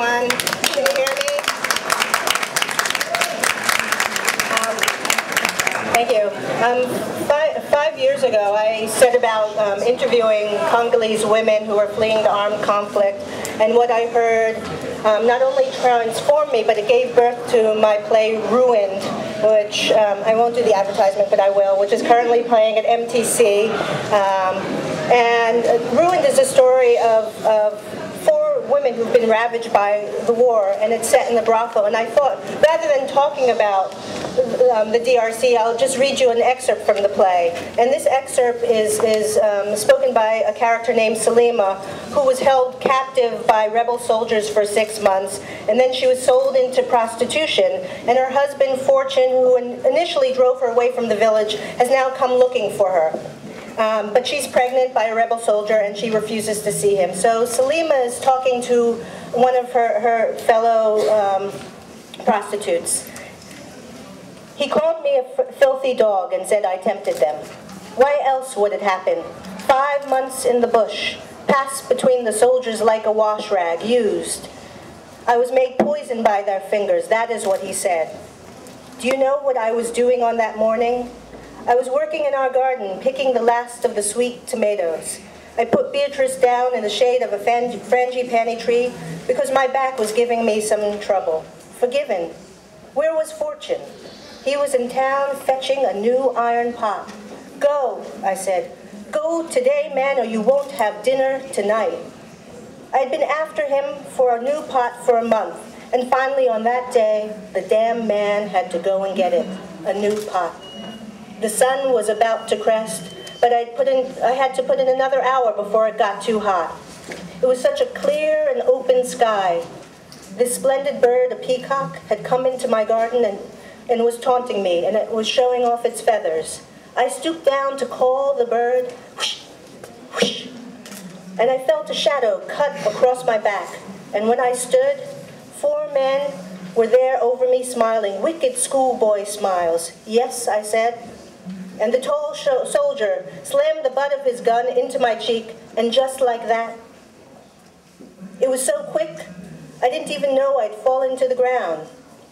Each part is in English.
everyone. Can you hear me? Thank you. 5 years ago, I set about interviewing Congolese women who were fleeing the armed conflict, and what I heard not only transformed me, but it gave birth to my play Ruined, which I won't do the advertisement, but I will, which is currently playing at MTC. And Ruined is a story of 4 women who've been ravaged by the war, and it's set in the brothel. And I thought, rather than talking about the DRC, I'll just read you an excerpt from the play. And this excerpt is spoken by a character named Salima, who was held captive by rebel soldiers for 6 months, and then she was sold into prostitution. And her husband, Fortune, who initially drove her away from the village, has now come looking for her. But she's pregnant by a rebel soldier, and she refuses to see him. So Salima is talking to one of her fellow prostitutes. He called me a filthy dog and said I tempted them. Why else would it happen? 5 months in the bush, passed between the soldiers like a wash rag, used. I was made poison by their fingers, that is what he said. Do you know what I was doing on that morning? I was working in our garden, picking the last of the sweet tomatoes. I put Beatrice down in the shade of a frangipani tree because my back was giving me some trouble. Forgiven. Where was Fortune? He was in town fetching a new iron pot. Go, I said. Go today, man, or you won't have dinner tonight. I had been after him for a new pot for a month, and finally on that day, the damn man had to go and get it, a new pot. The sun was about to crest, but I had to put in another hour before it got too hot. It was such a clear and open sky. This splendid bird, a peacock, had come into my garden and was taunting me, and it was showing off its feathers. I stooped down to call the bird, whoosh, whoosh, and I felt a shadow cut across my back. And when I stood, 4 men were there over me smiling, wicked schoolboy smiles. Yes, I said. And the tall soldier slammed the butt of his gun into my cheek, and just like that. It was so quick, I didn't even know I'd fallen to the ground.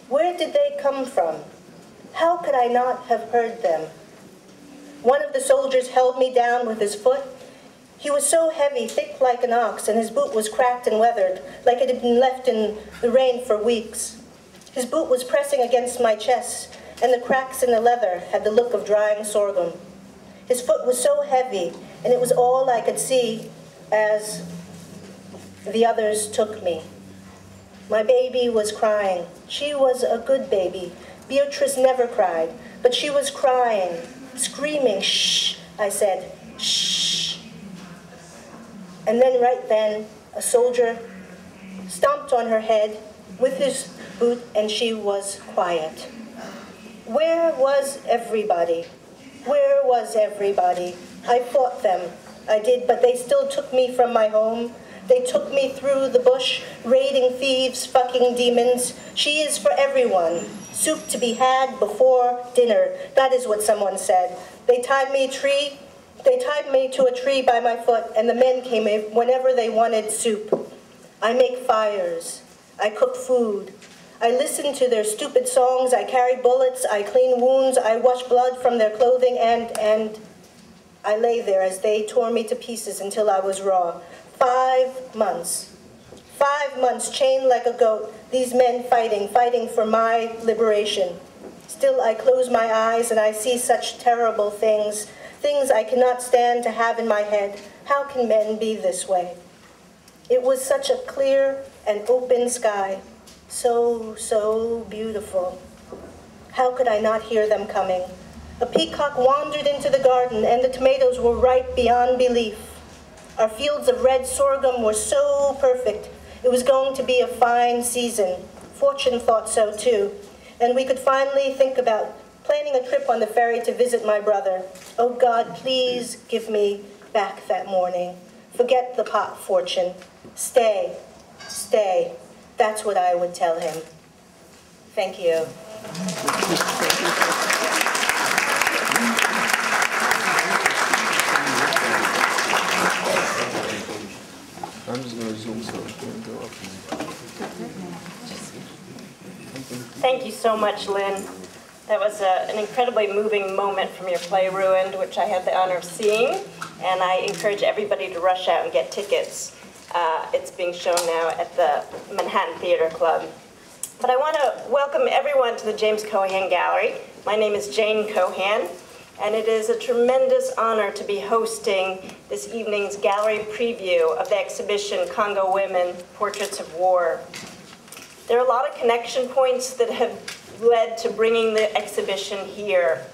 Where did they come from? How could I not have heard them? One of the soldiers held me down with his foot. He was so heavy, thick like an ox, and his boot was cracked and weathered, like it had been left in the rain for weeks. His boot was pressing against my chest, and the cracks in the leather had the look of drying sorghum. His foot was so heavy, and it was all I could see as the others took me. My baby was crying. She was a good baby. Beatrice never cried, but she was crying, screaming, shh, I said, shh. And then right then, a soldier stomped on her head with his boot, and she was quiet. Where was everybody? Where was everybody? I fought them. I did, but they still took me from my home. They took me through the bush, raiding thieves, fucking demons. She is for everyone. Soup to be had before dinner. That is what someone said. They tied me to a tree by my foot, and the men came in whenever they wanted soup. I make fires. I cook food. I listen to their stupid songs. I carry bullets. I clean wounds. I wash blood from their clothing, and I lay there as they tore me to pieces until I was raw. 5 months. 5 months chained like a goat, these men fighting for my liberation. Still I close my eyes and I see such terrible things, things I cannot stand to have in my head. How can men be this way? It was such a clear and open sky, so beautiful. How could I not hear them coming? A peacock wandered into the garden, and the tomatoes were ripe beyond belief. Our fields of red sorghum were so perfect. It was going to be a fine season. Fortune thought so too. And we could finally think about planning a trip on the ferry to visit my brother. Oh God, please give me back that morning. Forget the pot, Fortune. Stay, stay. That's what I would tell him. Thank you. I'm just going to zoom so it can go up. Thank you so much, Lynn. That was an incredibly moving moment from your play, Ruined, which I had the honor of seeing, and I encourage everybody to rush out and get tickets. It's being shown now at the Manhattan Theater Club. But I want to welcome everyone to the James Cohan Gallery. My name is Jane Cohan, and it is a tremendous honor to be hosting this evening's gallery preview of the exhibition Congo Women, Portraits of War. There are a lot of connection points that have led to bringing the exhibition here.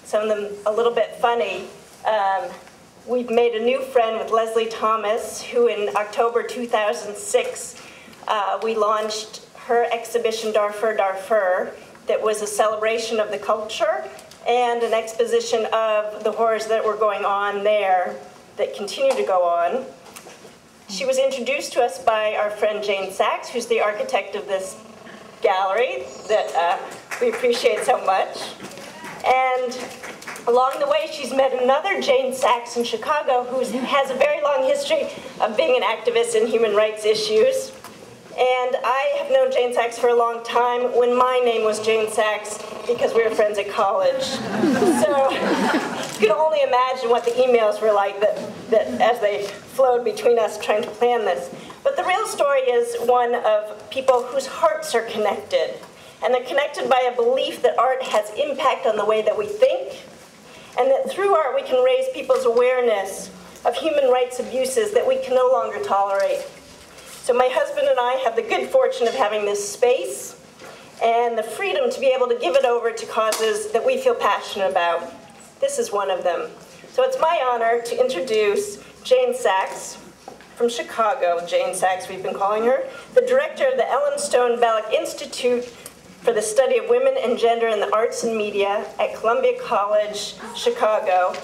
Some of them a little bit funny. We've made a new friend with Leslie Thomas, who in October 2006, we launched her exhibition Darfur Darfur, that was a celebration of the culture and an exposition of the horrors that were going on there that continue to go on. She was introduced to us by our friend Jane Sachs, who's the architect of this gallery that we appreciate so much. And along the way, she's met another Jane Sachs in Chicago who has a very long history of being an activist in human rights issues. And I have known Jane Sachs for a long time when my name was Jane Sachs because we were friends at college. So you can only imagine what the emails were like that as they flowed between us trying to plan this. But the real story is one of people whose hearts are connected. And they're connected by a belief that art has impact on the way that we think, and that through art we can raise people's awareness of human rights abuses that we can no longer tolerate. So my husband and I have the good fortune of having this space and the freedom to be able to give it over to causes that we feel passionate about. This is one of them. So it's my honor to introduce Jane Sachs from Chicago, Jane Sachs we've been calling her, the director of the Ellen Stone Belloc Institute for the Study of Women and Gender in the Arts and Media at Columbia College, Chicago,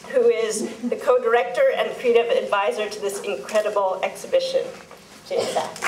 who is the co-director and creative advisor to this incredible exhibition. Jane Sachs.